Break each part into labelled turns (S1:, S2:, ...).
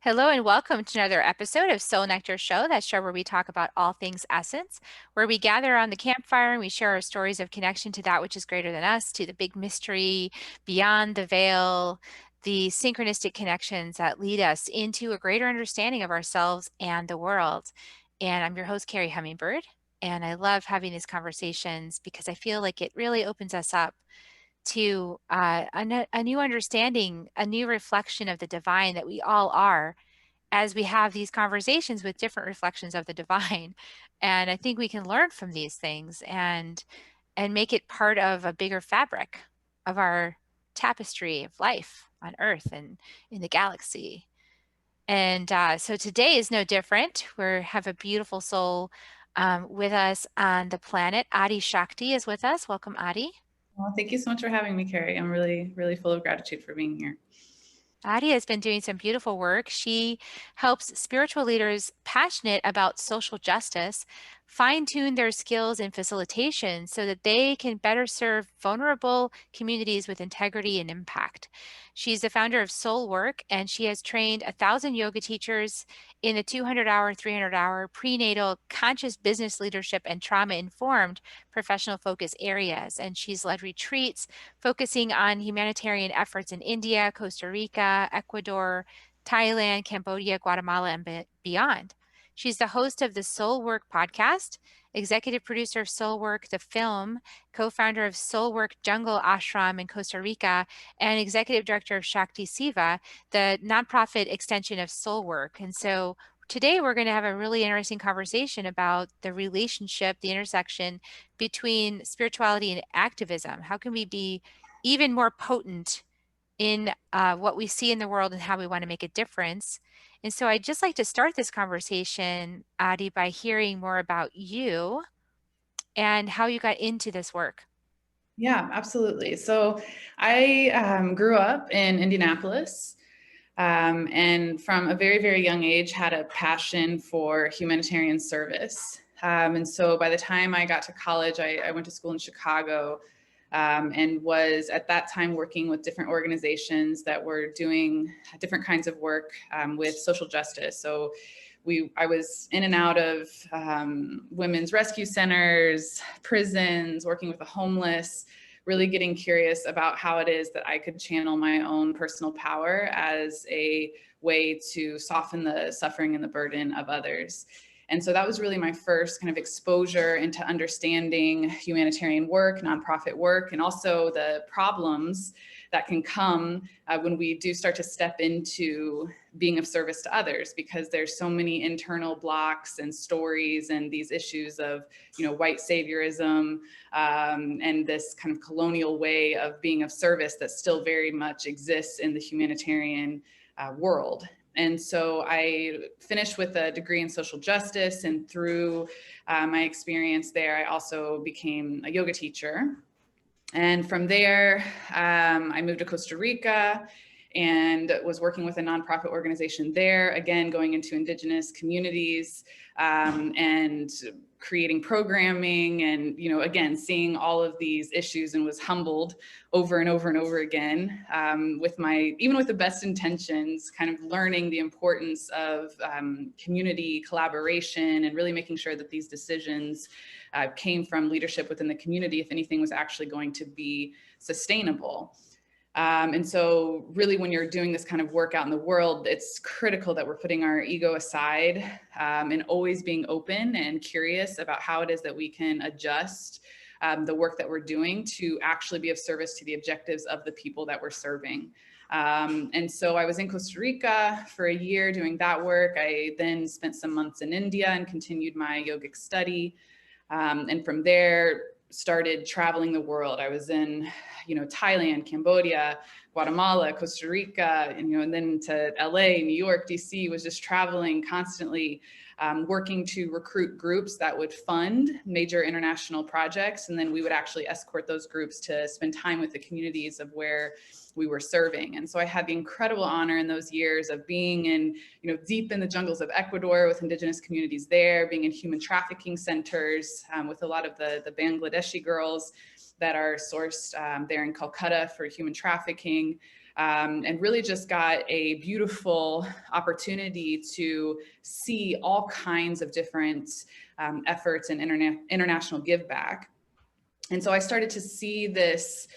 S1: Hello and welcome to another episode of Soul Nectar Show, that show where we talk about all things essence, where we gather around the campfire and we share our stories of connection to that which is greater than us, to the big mystery beyond the veil, the synchronistic connections that lead us into a greater understanding of ourselves and the world. And I'm your host, Carrie Hummingbird, and I love having these conversations because I feel like it really opens us up to a new understanding, a new reflection of the divine that we all are as we have these conversations with different reflections of the divine. And I think we can learn from these things and make it part of a bigger fabric of our tapestry of life on Earth and in the galaxy. And so today is no different. We have a beautiful soul with us on the planet. Adi Shakti is with us. Welcome, Adi.
S2: Well, thank you so much for having me, Carrie. I'm really, really full of gratitude for being here.
S1: Adi has been doing some beautiful work. She helps spiritual leaders passionate about social justice fine-tune their skills in facilitation so that they can better serve vulnerable communities with integrity and impact. She's the founder of SoulWork, and she has trained 1,000 yoga teachers in the 200-hour, 300-hour prenatal conscious business leadership and trauma-informed professional focus areas. And she's led retreats focusing on humanitarian efforts in India, Costa Rica, Ecuador, Thailand, Cambodia, Guatemala, and beyond. She's the host of the SoulWork podcast, executive producer of SoulWork, the film, co-founder of SoulWork Jungle Ashram in Costa Rica, and executive director of Shakti Siva, the nonprofit extension of SoulWork. And so today we're going to have a really interesting conversation about the relationship, the intersection between spirituality and activism. How can we be even more potent in what we see in the world and how we want to make a difference? And so I'd just like to start this conversation, Adi, by hearing more about you and how you got into this work.
S2: Yeah, absolutely. So I grew up in Indianapolis, and from a very, very young age had a passion for humanitarian service. And so by the time I got to college, I went to school in Chicago, and was at that time working with different organizations that were doing different kinds of work with social justice. So I was in and out of women's rescue centers, prisons, working with the homeless, really getting curious about how it is that I could channel my own personal power as a way to soften the suffering and the burden of others. And so that was really my first kind of exposure into understanding humanitarian work, nonprofit work, and also the problems that can come when we do start to step into being of service to others, because there's so many internal blocks and stories and these issues of, white saviorism, and this kind of colonial way of being of service that still very much exists in the humanitarian world. And so I finished with a degree in social justice, and through my experience there, I also became a yoga teacher. And from there, I moved to Costa Rica and was working with a nonprofit organization there, again, going into indigenous communities, and creating programming and, again, seeing all of these issues, and was humbled over and over and over again, even with the best intentions, kind of learning the importance of community collaboration and really making sure that these decisions came from leadership within the community, if anything was actually going to be sustainable. And so really, when you're doing this kind of work out in the world, it's critical that we're putting our ego aside, and always being open and curious about how it is that we can adjust the work that we're doing to actually be of service to the objectives of the people that we're serving. And so I was in Costa Rica for a year doing that work. I then spent some months in India and continued my yogic study. And from there, started traveling the world. I was in, Thailand, Cambodia, Guatemala, Costa Rica, and then to LA, New York, DC, was just traveling constantly, working to recruit groups that would fund major international projects. And then we would actually escort those groups to spend time with the communities of where we were serving. And so I had the incredible honor in those years of being in, deep in the jungles of Ecuador with indigenous communities there, being in human trafficking centers with a lot of the Bangladeshi girls, that are sourced there in Calcutta for human trafficking, and really just got a beautiful opportunity to see all kinds of different efforts and international give back. And so I started to see this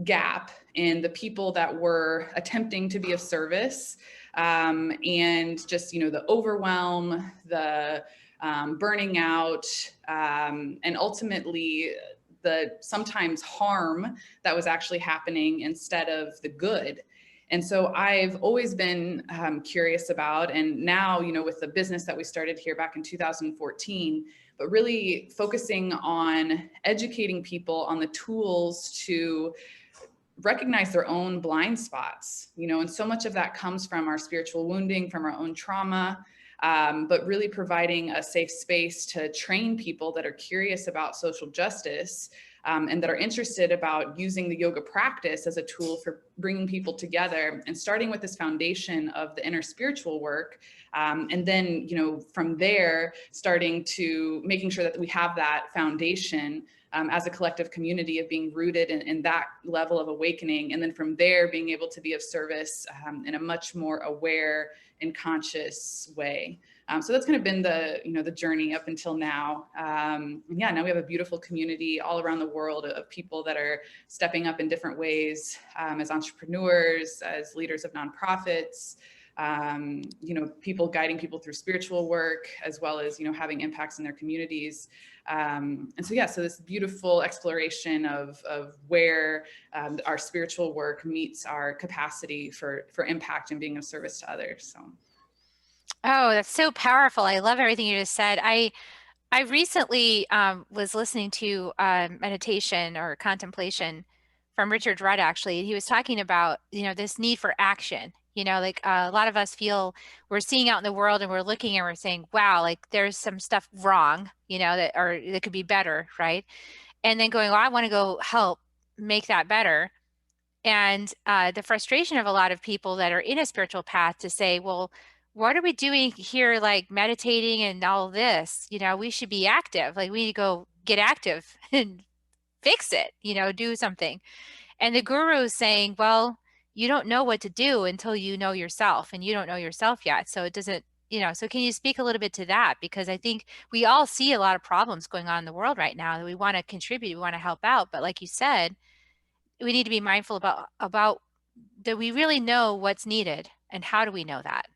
S2: gap in the people that were attempting to be of service, and just, the overwhelm, the burning out, and ultimately the sometimes harm that was actually happening instead of the good. And so I've always been curious about, and now, with the business that we started here back in 2014, but really focusing on educating people on the tools to recognize their own blind spots, and so much of that comes from our spiritual wounding, from our own trauma, but really providing a safe space to train people that are curious about social justice, and that are interested about using the yoga practice as a tool for bringing people together, and starting with this foundation of the inner spiritual work. And then, from there, starting to making sure that we have that foundation as a collective community of being rooted in that level of awakening. And then from there, being able to be of service in a much more aware and conscious way. So that's kind of been the journey up until now. Yeah, now we have a beautiful community all around the world of people that are stepping up in different ways, as entrepreneurs, as leaders of nonprofits, people guiding people through spiritual work, as well as, having impacts in their communities. And so, yeah, so this beautiful exploration of where our spiritual work meets our capacity for impact and being of service to others. So.
S1: Oh, that's so powerful. I love everything you just said. I recently was listening to meditation or contemplation from Richard Rudd, actually, and he was talking about, this need for action. Like a lot of us feel we're seeing out in the world and we're looking and we're saying, wow, like there's some stuff wrong, that could be better, right? And then going, well, I want to go help make that better. And the frustration of a lot of people that are in a spiritual path to say, well, what are we doing here, like meditating and all this? We should be active. Like we need to go get active and fix it, do something. And the guru is saying, well, you don't know what to do until you know yourself, and you don't know yourself yet. So it doesn't, so can you speak a little bit to that? Because I think we all see a lot of problems going on in the world right now that we want to contribute, we want to help out. But like you said, we need to be mindful about do we really know what's needed, and how do we know that?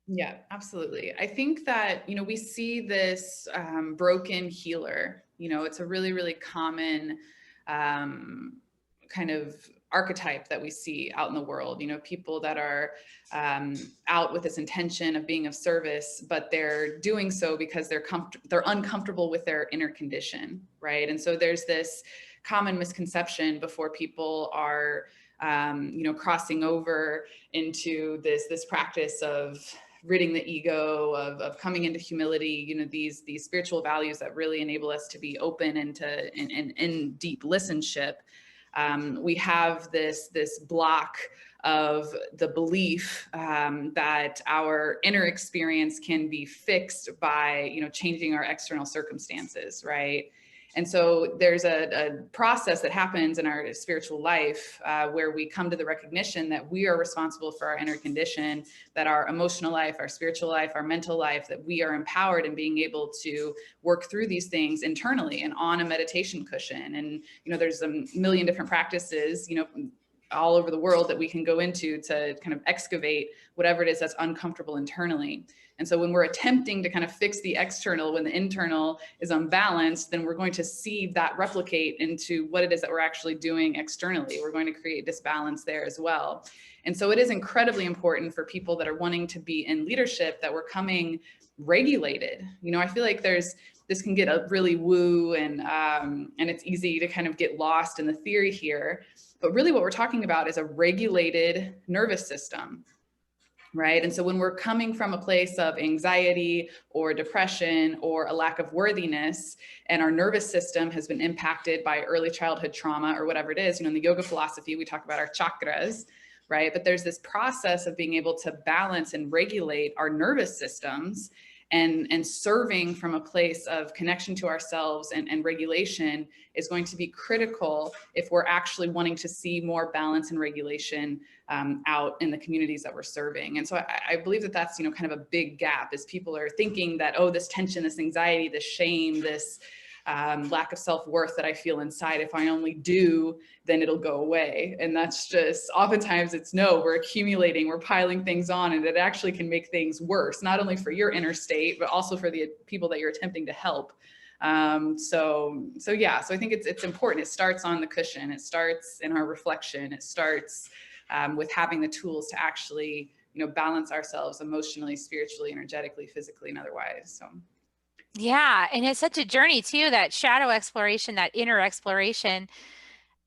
S2: Yeah, absolutely. I think that, we see this broken healer. It's a really, really common kind of archetype that we see out in the world. People that are out with this intention of being of service, but they're doing so because they're uncomfortable with their inner condition, right? And so there's this common misconception before people are crossing over into this practice of ridding the ego, of coming into humility, these spiritual values that really enable us to be open and to in deep listenership. We have this block of the belief that our inner experience can be fixed by changing our external circumstances, right? And so there's a process that happens in our spiritual life where we come to the recognition that we are responsible for our inner condition, that our emotional life, our spiritual life, our mental life, that we are empowered in being able to work through these things internally and on a meditation cushion. And, there's a million different practices, all over the world that we can go into to kind of excavate whatever it is that's uncomfortable internally. And so when we're attempting to kind of fix the external when the internal is unbalanced, then we're going to see that replicate into what it is that we're actually doing externally. We're going to create disbalance there as well. And so it is incredibly important for people that are wanting to be in leadership that we're coming regulated. I feel like this can get a really woo and it's easy to kind of get lost in the theory here. But really what we're talking about is a regulated nervous system, right? And so when we're coming from a place of anxiety or depression or a lack of worthiness, and our nervous system has been impacted by early childhood trauma or whatever it is, in the yoga philosophy, we talk about our chakras, right? But there's this process of being able to balance and regulate our nervous systems. and serving from a place of connection to ourselves and regulation is going to be critical if we're actually wanting to see more balance and regulation out in the communities that we're serving. And so I believe that that's, kind of a big gap, is people are thinking that, oh, this tension, this anxiety, this shame, this lack of self-worth that I feel inside, if I only do, then it'll go away. And that's just, oftentimes it's no, we're accumulating, we're piling things on, and it actually can make things worse, not only for your inner state, but also for the people that you're attempting to help. So I think it's important. It starts on the cushion. It starts in our reflection. It starts with having the tools to actually, balance ourselves emotionally, spiritually, energetically, physically, and otherwise. So.
S1: Yeah, and it's such a journey too, that shadow exploration, that inner exploration.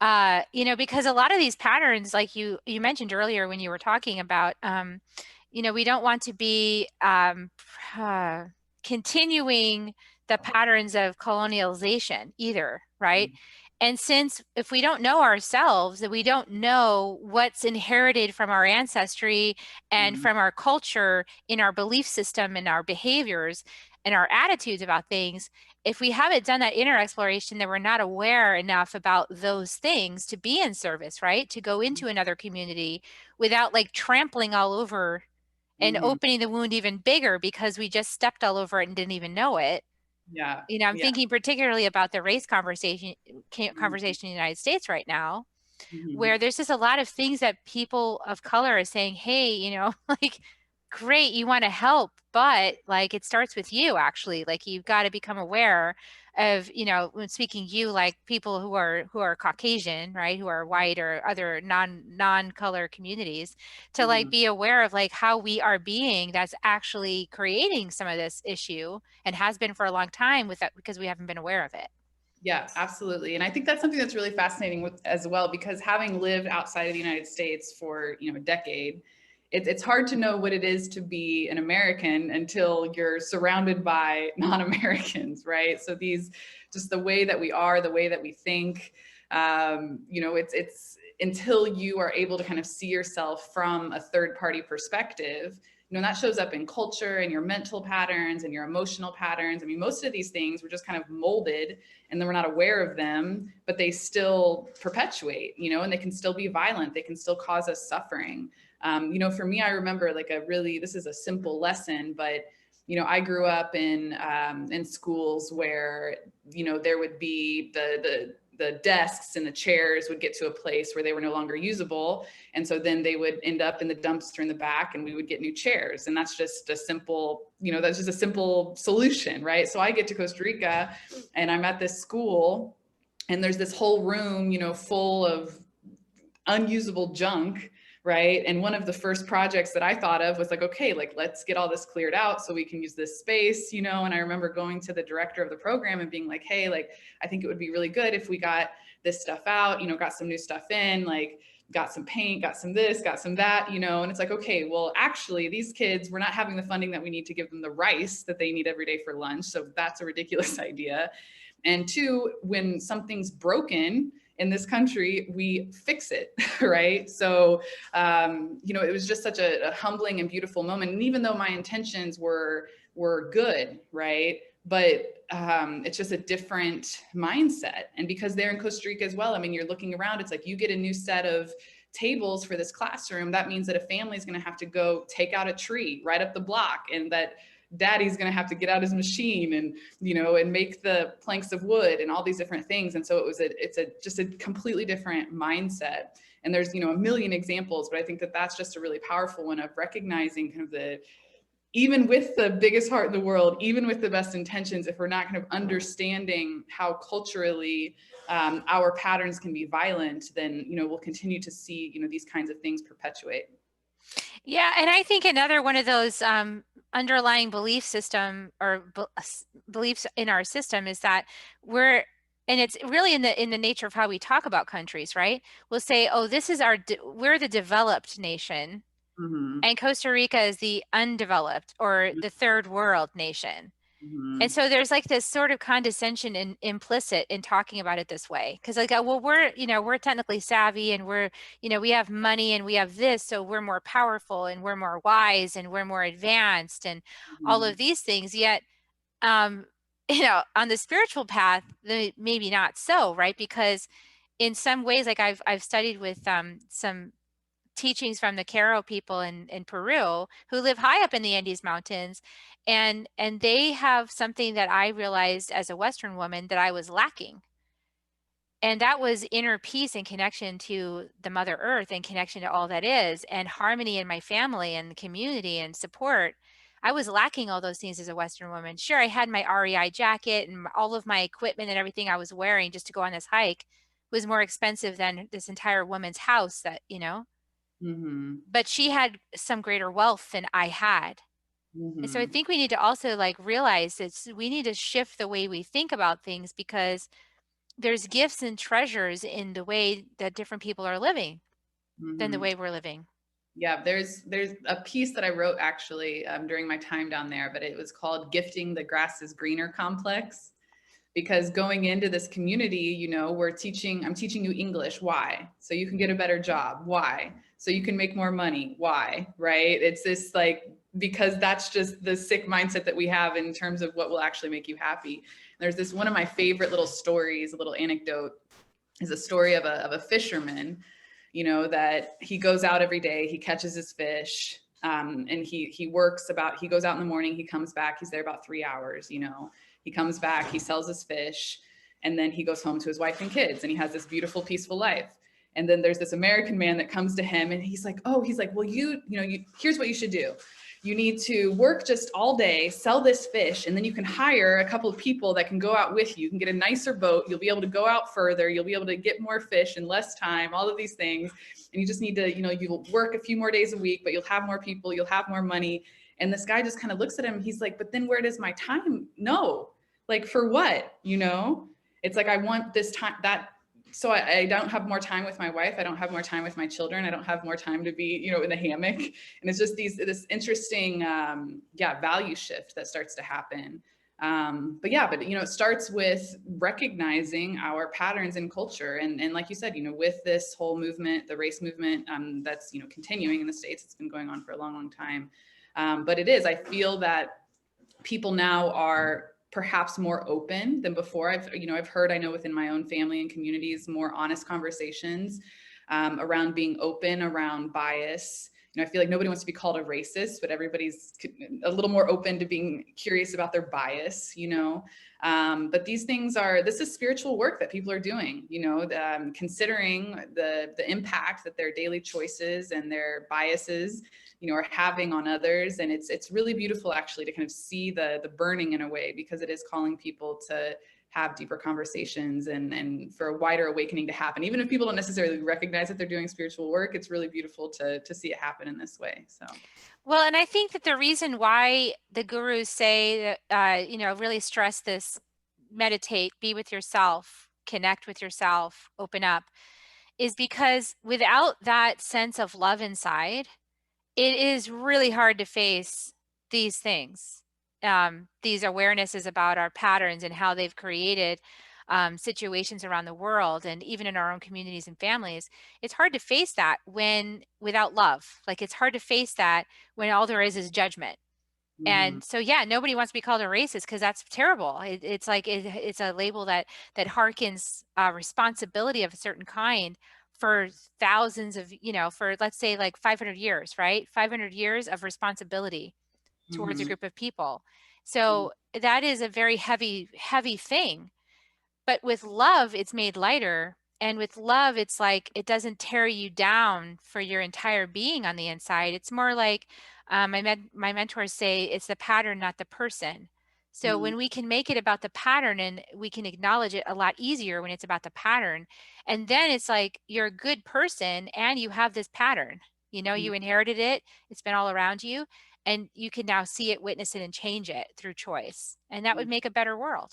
S1: Because a lot of these patterns, like you mentioned earlier when you were talking about, we don't want to be uh, continuing the patterns of colonialization either, right? And since if we don't know ourselves, that we don't know what's inherited from our ancestry and
S2: Mhm.
S1: from our culture in our belief system and our behaviors and our attitudes about things, if we haven't done that inner exploration, then we're not aware enough about those things to be in service, right? To go into another community without like trampling all over and
S2: Mhm.
S1: opening the wound even bigger because we just stepped all over it and didn't even know it.
S2: Yeah.
S1: I'm
S2: Yeah.
S1: thinking particularly about the race
S2: Mhm.
S1: conversation in the United States right now,
S2: Mhm.
S1: where there's just a lot of things that people of color are saying, hey, like, great, you want to help, but like it starts with you actually. Like you've got to become aware of, when speaking you, like people who are Caucasian, right, who are white or other non-color communities, to like
S2: Mhm.
S1: be aware of like how we are being that's actually creating some of this issue and has been for a long time with that because we haven't been aware of it.
S2: Yeah, absolutely. And I think that's something that's really fascinating with as well, because having lived outside of the United States for, a decade, it's hard to know what it is to be an American until you're surrounded by non-Americans, right? So these, just the way that we are, the way that we think, it's until you are able to kind of see yourself from a third party perspective, that shows up in culture and your mental patterns and your emotional patterns. I mean, most of these things were just kind of molded and then we're not aware of them, but they still perpetuate, and they can still be violent. They can still cause us suffering. For me, I remember like this is a simple lesson, but I grew up in schools where, there would be the desks and the chairs would get to a place where they were no longer usable. And so then they would end up in the dumpster in the back and we would get new chairs. And that's just a simple, that's just a simple solution, right? So I get to Costa Rica and I'm at this school and there's this whole room, full of unusable junk, right? And one of the first projects that I thought of was like, okay, like let's get all this cleared out so we can use this space, and I remember going to the director of the program and being like, hey, like I think it would be really good if we got this stuff out, got some new stuff in, like got some paint, got some this, got some that, and it's like, okay, well, actually these kids, we're not having the funding that we need to give them the rice that they need every day for lunch. So that's a ridiculous idea. And two, when something's broken in this country, we fix it, right? So, it was just such a humbling and beautiful moment. And even though my intentions were good, right? But it's just a different mindset. And because they're in Costa Rica as well, I mean, you're looking around, it's like you get a new set of tables for this classroom. That means that a family is going to have to go take out a tree right up the block, and that daddy's going to have to get out his machine and and make the planks of wood and all these different things. And so it's just a completely different mindset. And there's a million examples, but I think that that's just a really powerful one of recognizing kind of even with the biggest heart in the world, even with the best intentions, if we're not kind of understanding how culturally our patterns can be violent, then we'll continue to see these kinds of things perpetuate.
S1: Yeah, and I think another one of those underlying belief system or beliefs in our system is that we're, and it's really in the nature of how we talk about countries, right? We'll say, "Oh, this is we're the developed nation,
S2: Mm-hmm.
S1: and Costa Rica is the undeveloped or the third world nation." And
S2: Mhm.
S1: so there's like this sort of condescension implicit in talking about it this way. Cause like, well, we're technically savvy and we have money and we have this. So we're more powerful and we're more wise and we're more advanced and all
S2: Mhm.
S1: of these things. Yet, um, on the spiritual path, maybe not so, right? Because in some ways, like I've studied with some teachings from the Caro people in Peru who live high up in the Andes Mountains, and they have something that I realized as a Western woman that I was lacking. And that was inner peace and connection to the Mother Earth and connection to all that is, and harmony in my family and the community and support. I was lacking all those things as a Western woman. Sure, I had my REI jacket and all of my equipment and everything I was wearing just to go on this hike was more expensive than this entire woman's house that.
S2: Mhm.
S1: But she had some greater wealth than I had. And so I
S2: Mhm.
S1: think we need to also like realize we need to shift the way we think about things because there's gifts and treasures in the way that different people are living than the
S2: Mhm.
S1: way we're living.
S2: Yeah, there's a piece that I wrote actually during my time down there, but it was called "Gifting the Grass is Greener" complex. Because going into this community, I'm teaching you English. Why? So you can get a better job. Why? So you can make more money. Why? Right? It's this like, because that's just the sick mindset that we have in terms of what will actually make you happy. There's this one of my favorite little stories, a little anecdote, is a story of a fisherman, that he goes out every day, he catches his fish, and he goes out in the morning, he comes back, he's there about 3 hours, he comes back, he sells his fish, and then he goes home to his wife and kids, and he has this beautiful, peaceful life. And then there's this American man that comes to him, and he's like, well, here's what you should do. You need to work just all day, sell this fish, and then you can hire a couple of people that can go out with you. You can get a nicer boat. You'll be able to go out further. You'll be able to get more fish in less time, all of these things. And you just need to, you'll work a few more days a week, but you'll have more people, you'll have more money. And this guy just kind of looks at him. He's like, but then where does my time? No, like for what? It's like, I want this time, so I don't have more time with my wife. I don't have more time with my children. I don't have more time to be, in the hammock. And it's just this interesting, value shift that starts to happen. But it starts with recognizing our patterns in culture, and like you said, with this whole movement, the race movement, that's continuing in the States. It's been going on for a long, long time. But I feel that people now are perhaps more open than before. I've heard, I know within my own family and communities, more honest conversations around being open, around bias. I feel like nobody wants to be called a racist, but everybody's a little more open to being curious about their bias. But this is spiritual work that people are doing, considering the impact that their daily choices and their biases are having on others. And it's really beautiful actually to kind of see the burning in a way, because it is calling people to have deeper conversations and for a wider awakening to happen. Even if people don't necessarily recognize that they're doing spiritual work, it's really beautiful to see it happen in this way. So
S1: Well, and I think that the reason why the gurus say that, really stress this meditate, be with yourself, connect with yourself, open up, is because without that sense of love inside, it is really hard to face these things, these awarenesses about our patterns and how they've created situations around the world and even in our own communities and families. It's hard to face that when without love. Like it's hard to face that when all there is judgment.
S2: mhm,
S1: And so, yeah, nobody wants to be called a racist because that's terrible. It's like it's a label that harkens responsibility of a certain kind for thousands of, for let's say like 500 years, right? 500 years of responsibility towards a
S2: mhm,
S1: group of people. So that is a very heavy, heavy thing. But with love, it's made lighter. And with love, it's like it doesn't tear you down for your entire being on the inside. It's more like my mentors say it's the pattern, not the person. So
S2: mhm,
S1: when we can make it about the pattern and we can acknowledge it a lot easier when it's about the pattern. And then it's like you're a good person and you have this pattern.
S2: mhm,
S1: You inherited it, it's been all around you, and you can now see it, witness it, and change it through choice. And that
S2: mhm.
S1: would make a better world.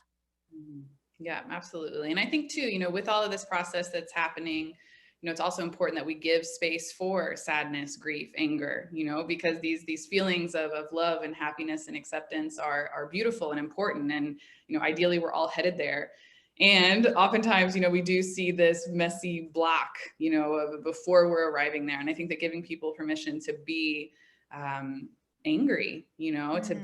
S2: Mhm. Yeah, absolutely. And I think too, with all of this process that's happening, it's also important that we give space for sadness, grief, anger, because these feelings of love and happiness and acceptance are beautiful and important. And, ideally we're all headed there. And oftentimes, we do see this messy block, before we're arriving there. And I think that giving people permission to be angry, to
S1: Mm-hmm.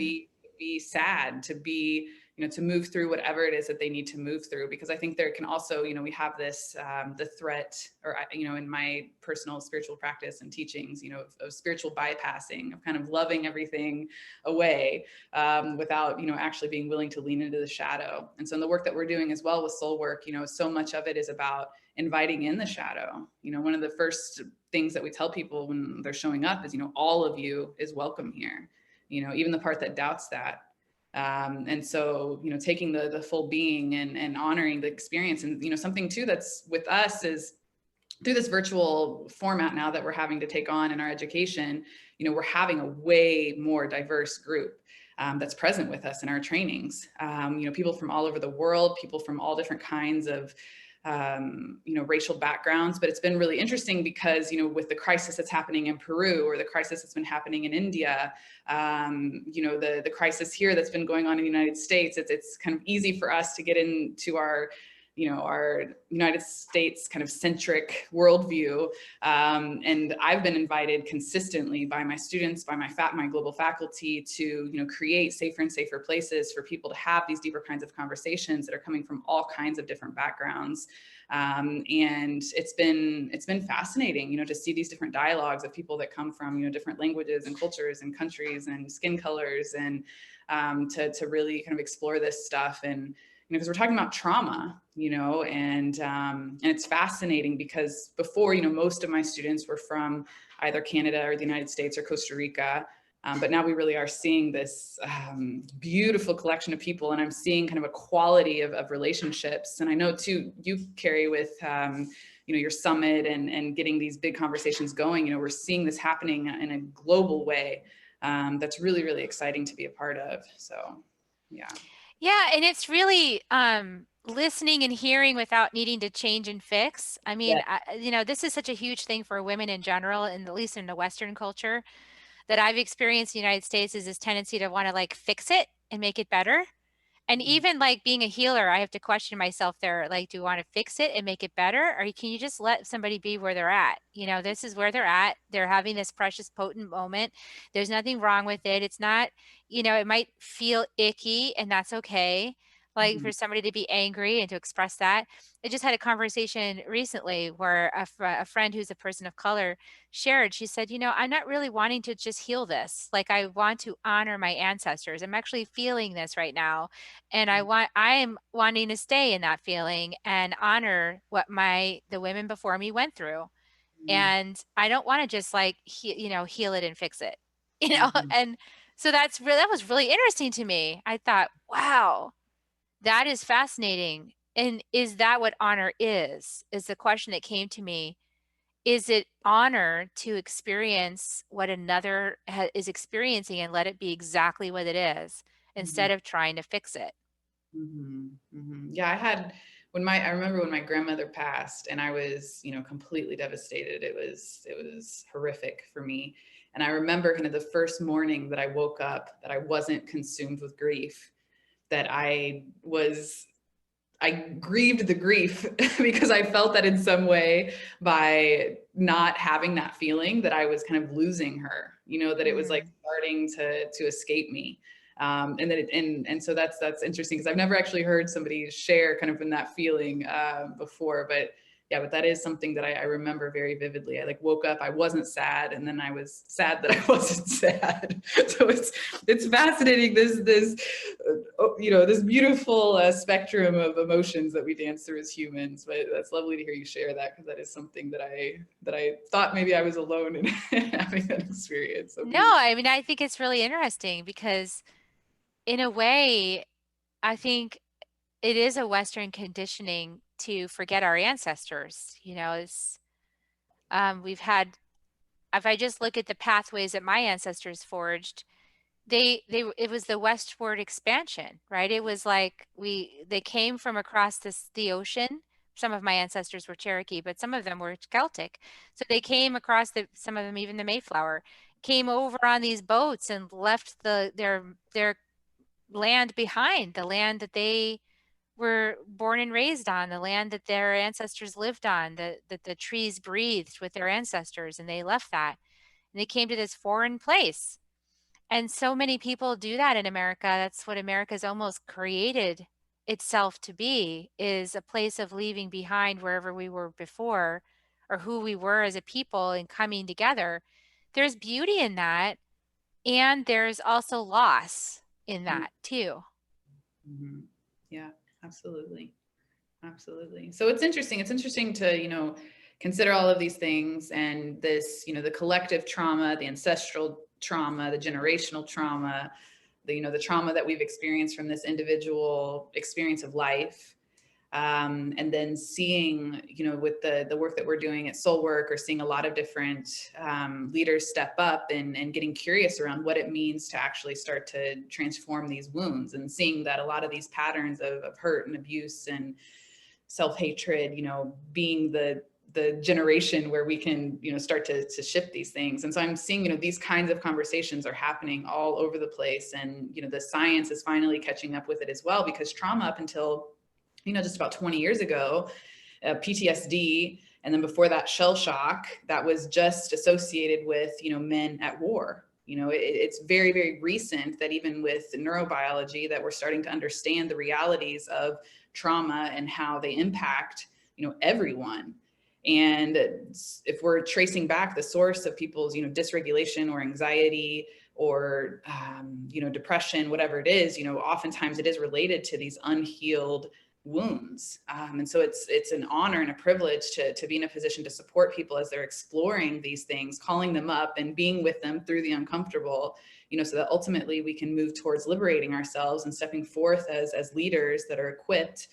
S2: be sad, to be, to move through whatever it is that they need to move through. Because I think there can also, we have this, the threat, or, in my personal spiritual practice and teachings, of spiritual bypassing, of kind of loving everything away, without, actually being willing to lean into the shadow. And so in the work that we're doing as well with SoulWork, so much of it is about inviting in the shadow. One of the first things that we tell people when they're showing up is, all of you is welcome here, even the part that doubts that. And so, taking the full being and honoring the experience. And, something too that's with us is through this virtual format now that we're having to take on in our education, we're having a way more diverse group that's present with us in our trainings. People from all over the world, people from all different kinds of racial backgrounds. But it's been really interesting because, with the crisis that's happening in Peru, or the crisis that's been happening in India, the crisis here that's been going on in the United States, it's kind of easy for us to get into our United States kind of centric worldview. And I've been invited consistently by my students, by my global faculty, to, create safer and safer places for people to have these deeper kinds of conversations that are coming from all kinds of different backgrounds. And it's been fascinating, to see these different dialogues of people that come from, different languages and cultures and countries and skin colors, and to really kind of explore this stuff. And because we're talking about trauma, and it's fascinating because before, most of my students were from either Canada or the United States or Costa Rica. But now we really are seeing this beautiful collection of people, and I'm seeing kind of a quality of relationships. And I know too, you Carrie, with your summit and getting these big conversations going, we're seeing this happening in a global way. That's really, really exciting to be a part of. So, yeah.
S1: Yeah, and it's really listening and hearing without needing to change and fix. I mean,
S2: Yeah.
S1: this is such a huge thing for women in general, and at least in the Western culture that I've experienced in the United States, is this tendency to want to like fix it and make it better. And even like being a healer, I have to question myself there. Like, do you want to fix it and make it better? Or can you just let somebody be where they're at? This is where they're at. They're having this precious, potent moment. There's nothing wrong with it. It's not, it might feel icky, and that's okay. Like
S2: Mhm.
S1: for somebody to be angry and to express that. I just had a conversation recently where a friend who's a person of color shared. She said, I'm not really wanting to just heal this. Like, I want to honor my ancestors. I'm actually feeling this right now, and I am wanting to stay in that feeling and honor what the women before me went through.
S2: Mhm.
S1: And I don't want to just like heal it and fix it.
S2: Mhm.
S1: And so that was really interesting to me. I thought, wow, that is fascinating. And is that what honor is the question that came to me. Is it honor to experience what another is experiencing and let it be exactly what it is,
S2: Mhm.
S1: instead of trying to fix it?
S2: Mhm. Mhm. Yeah, I remember when my grandmother passed, and I was, completely devastated. It was horrific for me. And I remember kind of the first morning that I woke up, that I wasn't consumed with grief, that I grieved the grief because I felt that in some way, by not having that feeling, that I was kind of losing her, that it was like
S1: Mm.
S2: starting to escape me. And that and so that's interesting, because I've never actually heard somebody share kind of in that feeling before. But yeah, but that is something that I remember very vividly. I like woke up, I wasn't sad, and then I was sad that I wasn't sad. So it's fascinating, this beautiful spectrum of emotions that we dance through as humans. But that's lovely to hear you share that, because that is something that I thought maybe I was alone in having that experience. So
S1: No,
S2: beautiful.
S1: I mean, I think it's really interesting because in a way, I think it is a Western conditioning to forget our ancestors. We've had, if I just look at the pathways that my ancestors forged, it was the westward expansion, right? It was like they came from across the ocean some of my ancestors were Cherokee, but some of them were Celtic. So they came across some of them, even the Mayflower, came over on these boats and left their land behind, the land that they were born and raised on, the land that their ancestors lived on, that the trees breathed with their ancestors, and they left that. And they came to this foreign place. And so many people do that in America. That's what America's almost created itself to be, is a place of leaving behind wherever we were before or who we were as a people and coming together. There's beauty in that, and there's also loss in that too.
S2: Mm-hmm. Yeah, absolutely. Absolutely. So it's interesting. It's interesting to, consider all of these things and this, the collective trauma, the ancestral trauma, the generational trauma, the trauma that we've experienced from this individual experience of life. And then seeing, with the work that we're doing at SoulWork, or seeing a lot of different leaders step up and getting curious around what it means to actually start to transform these wounds, and seeing that a lot of these patterns of hurt and abuse and self-hatred, being the generation where we can, start to shift these things. And so I'm seeing, these kinds of conversations are happening all over the place. And, the science is finally catching up with it as well, because trauma up until, just about 20 years ago, PTSD, and then before that, shell shock, that was just associated with, men at war. It's very, very recent that even with neurobiology, that we're starting to understand the realities of trauma and how they impact, everyone. And if we're tracing back the source of people's, dysregulation or anxiety or, depression, whatever it is, oftentimes it is related to these unhealed wounds. And so it's an honor and a privilege to be in a position to support people as they're exploring these things, calling them up and being with them through the uncomfortable, so that ultimately we can move towards liberating ourselves and stepping forth as leaders that are equipped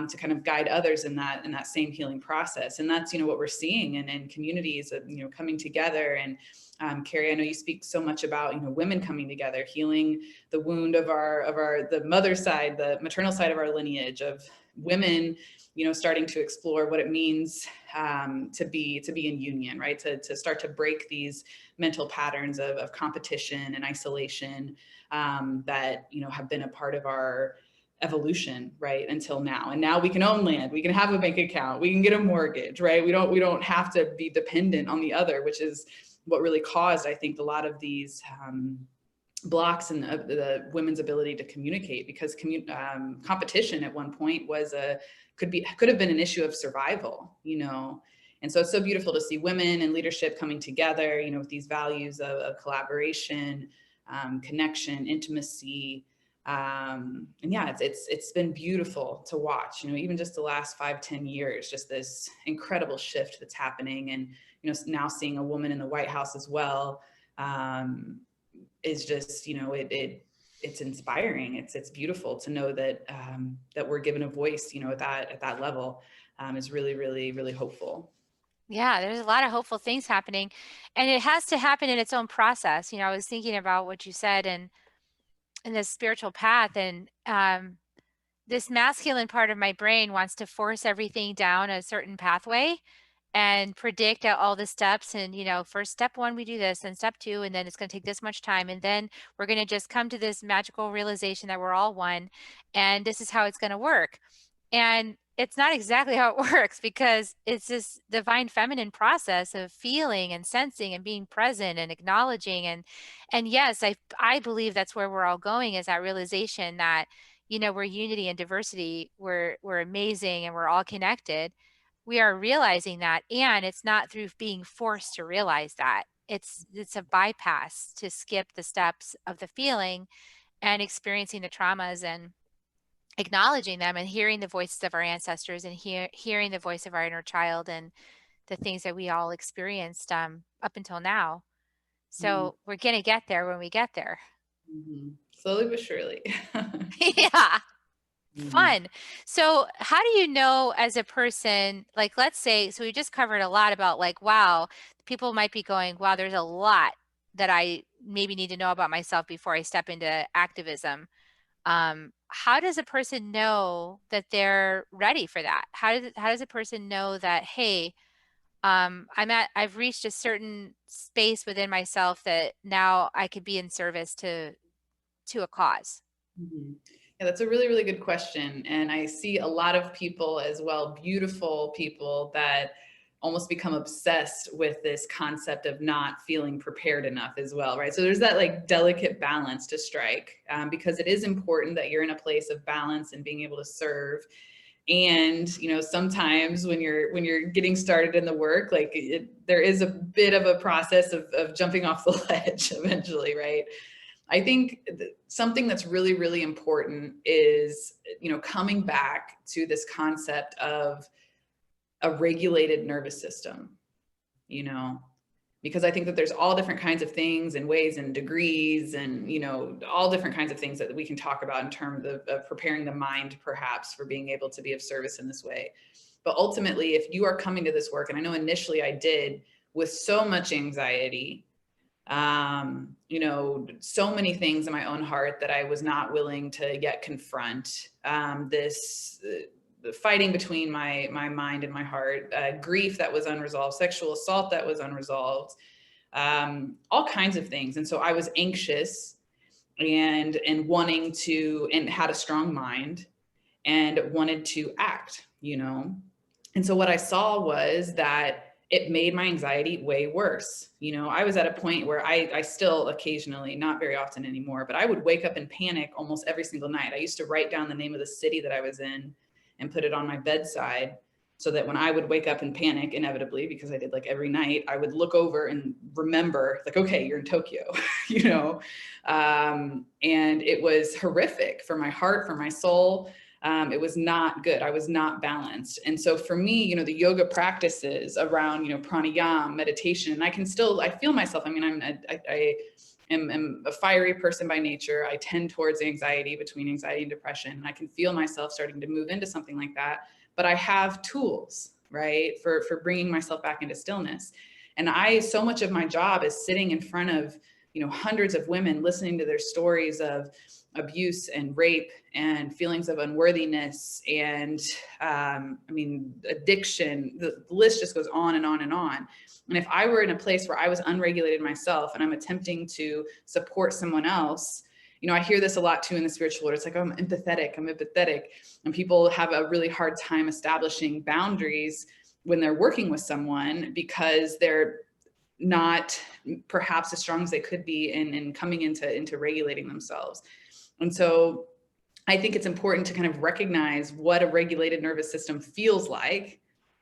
S2: to kind of guide others in that same healing process. And that's, what we're seeing in communities of, coming together. And Carrie, I know you speak so much about, women coming together, healing the wound of the mother side, the maternal side of our lineage, of women, starting to explore what it means to be in union, right? To start to break these mental patterns of competition and isolation that, have been a part of our evolution, right, until now. And now we can own land, we can have a bank account, we can get a mortgage, right? We don't have to be dependent on the other, which is what really caused, I think, a lot of these blocks in the women's ability to communicate, because competition at one point could have been an issue of survival, And so it's so beautiful to see women in leadership coming together, with these values of collaboration, connection, intimacy. And yeah, it's been beautiful to watch, even just the last 5-10 years, just this incredible shift that's happening. And, now seeing a woman in the White House as well, is just, it's inspiring. It's beautiful to know that, that we're given a voice, at that level, is really, really, really hopeful.
S1: Yeah, there's a lot of hopeful things happening, and it has to happen in its own process. I was thinking about what you said and in this spiritual path, and this masculine part of my brain wants to force everything down a certain pathway and predict all the steps. And, first step one, we do this, and step two, and then it's going to take this much time. And then we're going to just come to this magical realization that we're all one. And this is how it's going to work. And it's not exactly how it works, because it's this divine feminine process of feeling and sensing and being present and acknowledging. And yes, I believe that's where we're all going, is that realization that, we're unity and diversity, we're amazing, and we're all connected. We are realizing that, and it's not through being forced to realize that. It's a bypass to skip the steps of the feeling and experiencing the traumas and acknowledging them and hearing the voices of our ancestors and hearing the voice of our inner child and the things that we all experienced up until now.
S2: Mm-hmm.
S1: So we're going to get there when we get there.
S2: Mm-hmm. Slowly but surely.
S1: Yeah.
S2: Mm-hmm.
S1: Fun. So how do you know as a person, like, let's say, so we just covered a lot about, like, wow, people might be going, wow, there's a lot that I maybe need to know about myself before I step into activism. how does a person know that they're ready for that? How does a person know that, hey, I've reached a certain space within myself that now I could be in service to a cause?
S2: Mhm. Yeah, that's a really, really good question. And I see a lot of people as well, beautiful people that almost become obsessed with this concept of not feeling prepared enough as well, right? So there's that like delicate balance to strike, because it is important that you're in a place of balance and being able to serve. And sometimes when you're getting started in the work, like there is a bit of a process of jumping off the ledge eventually, right? I think something that's really, really important is, coming back to this concept of a regulated nervous system, you know, because I think that there's all different kinds of things and ways and degrees and, all different kinds of things that we can talk about in terms of preparing the mind, perhaps, for being able to be of service in this way. But ultimately, if you are coming to this work, and I know initially I did with so much anxiety, so many things in my own heart that I was not willing to yet confront. This fighting between my mind and my heart, grief that was unresolved, sexual assault that was unresolved, all kinds of things. And so I was anxious and wanting to, and had a strong mind and wanted to act. And so what I saw was that it made my anxiety way worse. I was at a point where I still occasionally, not very often anymore, but I would wake up in panic almost every single night. I used to write down the name of the city that I was in and put it on my bedside so that when I would wake up in panic, inevitably, because I did like every night, I would look over and remember, like, okay, you're in Tokyo, you know? And it was horrific for my heart, for my soul. It was not good. I was not balanced. And so for me, the yoga practices around, pranayama, meditation, and I feel myself. I mean, I am a fiery person by nature. I tend towards anxiety, between anxiety and depression. And I can feel myself starting to move into something like that. But I have tools, right, for bringing myself back into stillness. And so much of my job is sitting in front of, hundreds of women, listening to their stories of abuse and rape and feelings of unworthiness and addiction. The list just goes on and on and on. And if I were in a place where I was unregulated myself and I'm attempting to support someone else, I hear this a lot too in the spiritual world. It's like, oh, I'm empathetic. And people have a really hard time establishing boundaries when they're working with someone because they're not perhaps as strong as they could be in coming into regulating themselves. And so I think it's important to kind of recognize what a regulated nervous system feels like,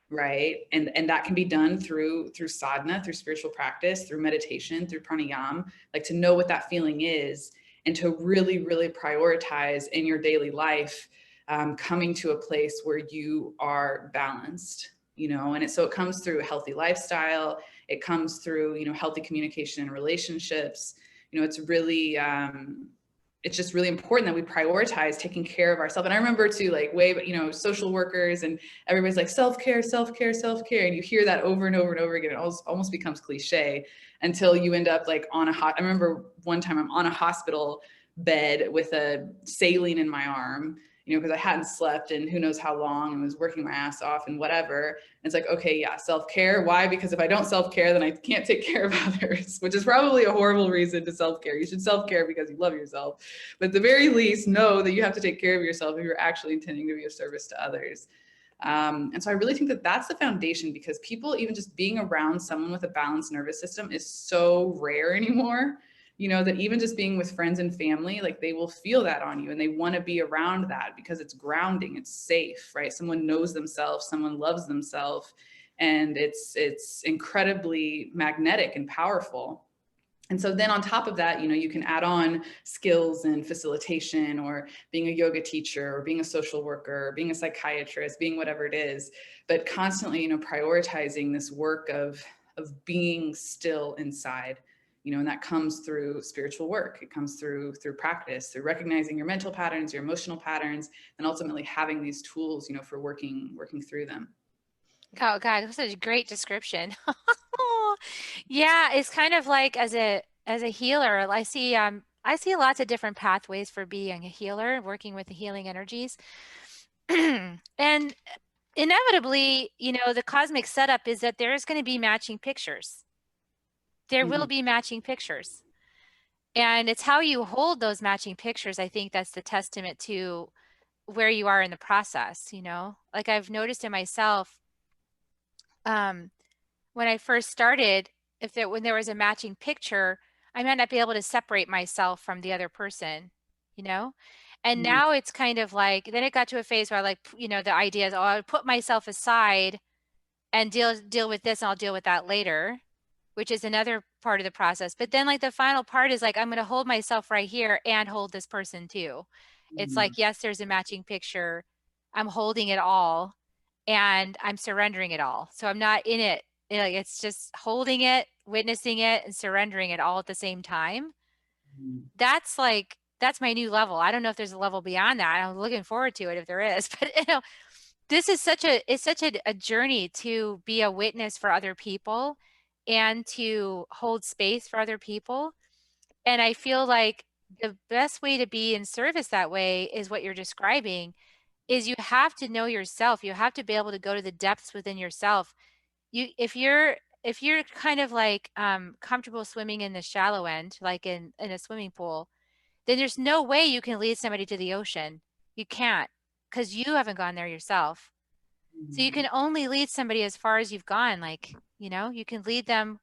S2: right? And that can be done through sadhana, through spiritual practice, through meditation, through pranayama, like to know what that feeling is and to really, really prioritize in your daily life, coming to a place where you are balanced, and so it comes through a healthy lifestyle. It comes through, healthy communication and relationships. It's really, it's just really important that we prioritize taking care of ourselves. And I remember too, like social workers and everybody's like self-care, self-care, self-care. And you hear that over and over and over again. It almost becomes cliche until you end up like I remember one time I'm on a hospital bed with a saline in my arm, because I hadn't slept in who knows how long and was working my ass off and whatever. And it's like, okay, yeah, self-care. Why? Because if I don't self-care, then I can't take care of others, which is probably a horrible reason to self-care. You should self-care because you love yourself. But at the very least, know that you have to take care of yourself if you're actually intending to be of service to others. And so I really think that that's the foundation, because people, even just being around someone with a balanced nervous system is so rare anymore. That even just being with friends and family, like they will feel that on you and they want to be around that because it's grounding, it's safe, right? Someone knows themselves, someone loves themselves, and it's incredibly magnetic and powerful. And so then on top of that, you can add on skills in facilitation or being a yoga teacher or being a social worker, or being a psychiatrist, being whatever it is, but constantly, prioritizing this work of being still inside, and that comes through spiritual work. It comes through practice, through recognizing your mental patterns, your emotional patterns, and ultimately having these tools, for working through them.
S1: Oh God, that's such a great description. Yeah, it's kind of like as a healer, I see I see lots of different pathways for being a healer, working with the healing energies. And inevitably, you know, the cosmic setup is that there is going to be matching pictures. There will
S2: Mhm.
S1: be matching pictures. And it's how you hold those matching pictures. I think that's the testament to where you are in the process, you know? Like I've noticed in myself, um, when I first started, when there was a matching picture, I might not be able to separate myself from the other person, you know? And
S2: Mhm.
S1: now it's kind of like, then it got to a phase where I like, you know, the idea is, oh, I would put myself aside and deal with this and I'll deal with that later, which is another part of the process. But then like the final part is like, I'm going to hold myself right here and hold this person too. It's like,
S2: Mhm.
S1: yes, there's a matching picture. I'm holding it all and I'm surrendering it all. So I'm not in it. Like it's just holding it, witnessing it, and surrendering it all at the same time.
S2: Mhm.
S1: That's like that's my new level. I don't know if there's a level beyond that. I'm looking forward to it if there is. But you know, this is such a journey to be a witness for other people and to hold space for other people. And I feel like the best way to be in service that way is what you're describing is you have to know yourself. You have to be able to go to the depths within yourself. You if you're kind of like comfortable swimming in the shallow end, like in a swimming pool, then there's no way you can lead somebody to the ocean. You can't because you haven't gone there yourself. So you
S2: Mhm.
S1: can only lead somebody as far as you've gone. Like, you know, you can lead them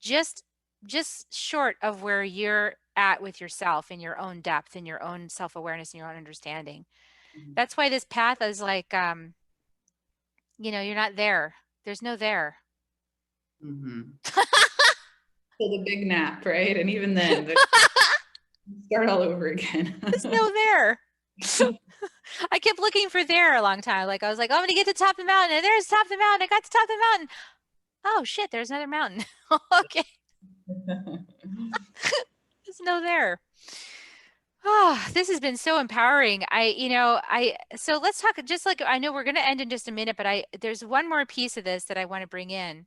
S1: just just short of where you're at with yourself in your own depth, in your own self-awareness and your own understanding.
S2: Mhm.
S1: That's why this path is like you know, you're not there. There's no there.
S2: Mhm. So the big nap, right? And even then, start all over again.
S1: There's no there. I kept looking for there a long time. Like I was like, oh, I'm gonna get to the top of the mountain, and there's the top of the mountain. I got to the top of the mountain. Oh shit, there's another mountain. Okay, there's no there. Oh, this has been so empowering. So let's talk just like I know we're going to end in just a minute, but there's one more piece of this that I want to bring in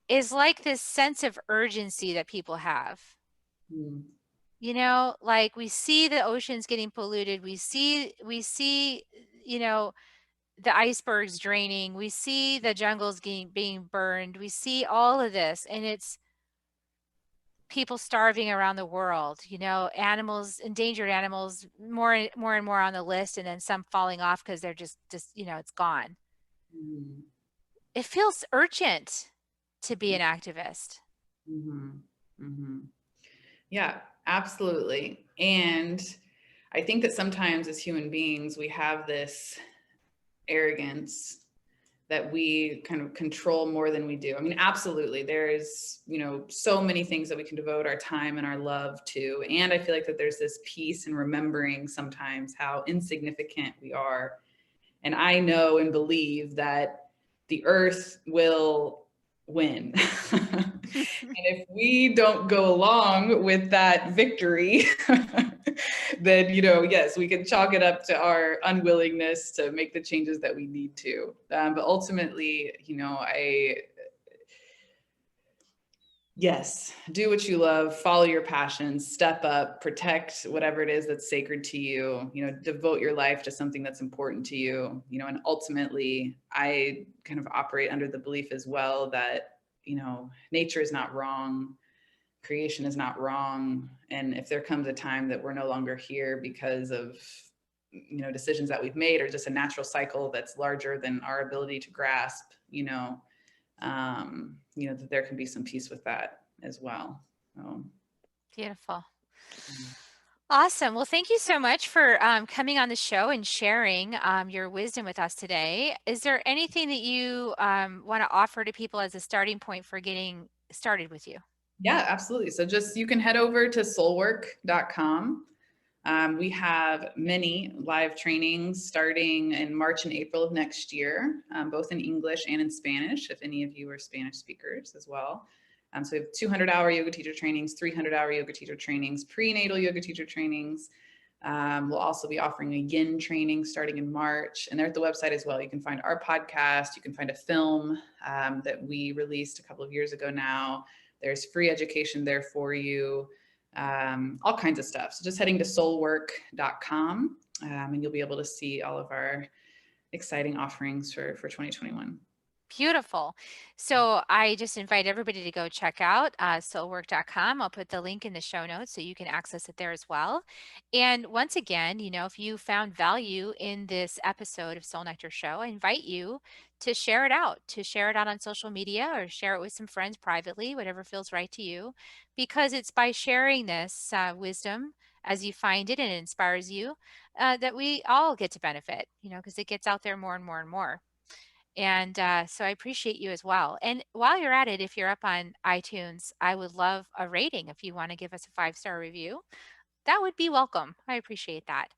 S1: is like this sense of urgency that people have.
S2: Mhm.
S1: You know, like we see the oceans getting polluted. We see, you know, the icebergs draining. We see the jungles being burned. We see all of this and it's people starving around the world, you know, animals, endangered animals, more and more on the list, and then some falling off because they're just, you know, it's gone.
S2: Mhm.
S1: It feels urgent to be an activist.
S2: Mhm. Mhm. Yeah, absolutely. And I think that sometimes as human beings, we have this arrogance that we kind of control more than we do. I mean, absolutely. There's, so many things that we can devote our time and our love to. And I feel like that there's this peace in remembering sometimes how insignificant we are. And I know and believe that the earth will win. And if we don't go along with that victory, then, yes, we can chalk it up to our unwillingness to make the changes that we need to. But ultimately, yes, do what you love, follow your passions, step up, protect whatever it is that's sacred to you, devote your life to something that's important to you, and ultimately, I kind of operate under the belief as well that, nature is not wrong, creation is not wrong. And if there comes a time that we're no longer here because of, decisions that we've made or just a natural cycle that's larger than our ability to grasp, that there can be some peace with that as well. So,
S1: Beautiful.
S2: mm.
S1: Awesome. Well, thank you so much for coming on the show and sharing your wisdom with us today. Is there anything that you want to offer to people as a starting point for getting started with you?
S2: Yeah, absolutely. So just you can head over to soulwork.com. We have many live trainings starting in March and April of next year, both in English and in Spanish, if any of you are Spanish speakers as well. So we have 200-hour yoga teacher trainings, 300-hour yoga teacher trainings, prenatal yoga teacher trainings. We'll also be offering a yin training starting in March, and they're at the website as well. You can find our podcast. You can find a film that we released a couple of years ago now. There's free education there for you. all kinds of stuff. So just heading to soulwork.com, and you'll be able to see all of our exciting offerings for 2021.
S1: Beautiful. So I just invite everybody to go check out soulwork.com. I'll put the link in the show notes so you can access it there as well. And once again, if you found value in this episode of Soul Nectar Show, I invite you to share it out, on social media or share it with some friends privately, whatever feels right to you, because it's by sharing this wisdom as you find it and it inspires you that we all get to benefit, because it gets out there more and more and more. And so I appreciate you as well. And while you're at it, if you're up on iTunes, I would love a rating. If you want to give us a 5-star review, that would be welcome. I appreciate that.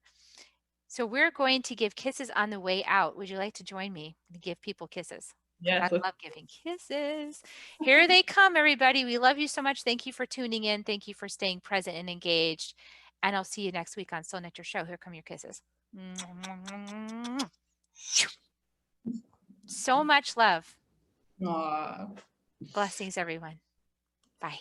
S1: So we're going to give kisses on the way out. Would you like to join me to give people kisses? Because I
S2: Yes, with
S1: love giving kisses. Here they come, everybody. We love you so much. Thank you for tuning in. Thank you for staying present and engaged. And I'll see you next week on Soul Nectar Show. Here come your kisses. So much love.
S2: aw.
S1: Blessings, everyone. Bye.